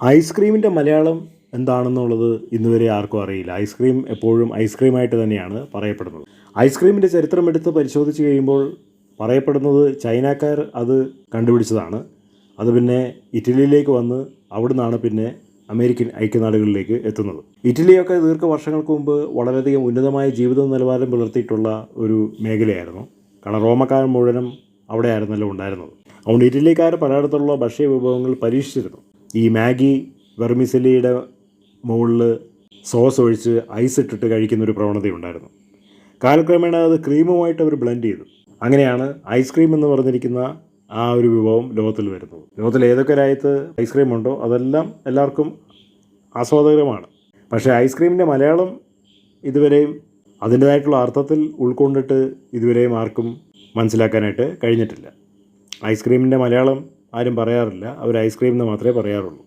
ഐസ്ക്രീമിൻ്റെ മലയാളം എന്താണെന്നുള്ളത് ഇന്നുവരെ ആർക്കും അറിയില്ല. ഐസ്ക്രീം എപ്പോഴും ഐസ്ക്രീമായിട്ട് തന്നെയാണ് പറയപ്പെടുന്നത്. ഐസ്ക്രീമിൻ്റെ ചരിത്രം എടുത്ത് പരിശോധിച്ച് കഴിയുമ്പോൾ പറയപ്പെടുന്നത് ചൈനക്കാർ അത് കണ്ടുപിടിച്ചതാണ്. അത് പിന്നെ ഇറ്റലിയിലേക്ക് വന്ന് അവിടുന്നാണ് പിന്നെ അമേരിക്കൻ ഐക്യനാടുകളിലേക്ക് എത്തുന്നത്. ഇറ്റലിയൊക്കെ ദീർഘവർഷങ്ങൾക്ക് മുമ്പ് വളരെയധികം ഉന്നതമായ ജീവിത നിലവാരം പുലർത്തിയിട്ടുള്ള ഒരു മേഖലയായിരുന്നു. കാരണം റോമക്കാർ മുഴുവനും അവിടെ ആയിരുന്നല്ലോ ഉണ്ടായിരുന്നത്. അതുകൊണ്ട് ഇറ്റലിക്കാർ പലയിടത്തുള്ള ഭക്ഷ്യ വിഭവങ്ങൾ പരീക്ഷിച്ചിരുന്നു. ഈ മാഗി വെർമിസെല്ലിയുടെ മുകളിൽ സോസ് ഒഴിച്ച് ഐസ് ഇട്ടിട്ട് കഴിക്കുന്നൊരു പ്രവണതയുണ്ടായിരുന്നു. കാലക്രമേണ അത് ക്രീമുമായിട്ട് അവർ ബ്ലെൻഡ് ചെയ്തു. അങ്ങനെയാണ് ഐസ്ക്രീം എന്ന് പറഞ്ഞിരിക്കുന്ന ആ ഒരു വിഭവം ലോകത്തിൽ വരുന്നത്. ലോകത്തിൽ ഏതൊക്കെ രാജ്യത്ത് ഐസ്ക്രീം ഉണ്ടോ അതെല്ലാം എല്ലാവർക്കും ആസ്വാദകരമാണ്. പക്ഷേ ഐസ്ക്രീമിൻ്റെ മലയാളം ഇതുവരെയും അതിൻ്റേതായിട്ടുള്ള അർത്ഥത്തിൽ ഉൾക്കൊണ്ടിട്ട് ഇതുവരെയും ആർക്കും മനസ്സിലാക്കാനായിട്ട് കഴിഞ്ഞിട്ടില്ല. ഐസ്ക്രീമിൻ്റെ മലയാളം ആരും പറയാറില്ല. അവർ ഐസ്ക്രീം എന്ന് മാത്രമേ പറയാറുള്ളൂ.